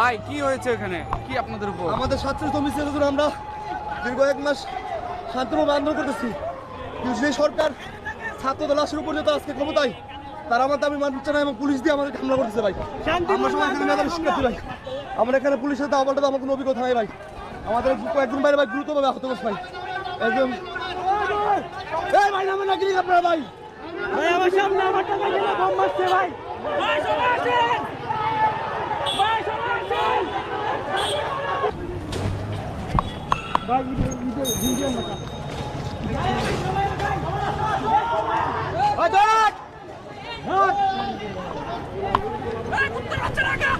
ভাই কি হয়েছে এখানে, কি আপনাদের উপর? আমাদের ছাত্র সমিতির জন্য আমরা দীর্ঘ 1 মাস শান্তভাবে আন্দোলন করতেছি, কিন্তু যে সরকার ছাত্রদের লাশের উপর যেত আজকে ক্ষমতায়, তারা আমার দাবি মানছে না এবং পুলিশ দিয়ে আমাদের হামলা করতেছে ভাই। আমরা সবাই এখানে মেধাবী শিক্ষার্থী ভাই, আমরা এখানে পুলিশের দাওয়া পাল্টা আমার কোনো অভিজ্ঞতা নাই ভাই। আমাদের কয়েকজন বাইরে ভাই গুরুতরভাবে আহত করছে ভাই। একদম ভাই নামেন নাকি আপনারা ভাই, ভাই আমার সামনে আমার টাকা দিয়ে বোম মারছে ভাই। ভাই সবাই আসেন, ভাই সবাই আসেন ভাই। ভিডিও না ভাই, ধর ধর এই পুত্র বাচ্চা রাখা।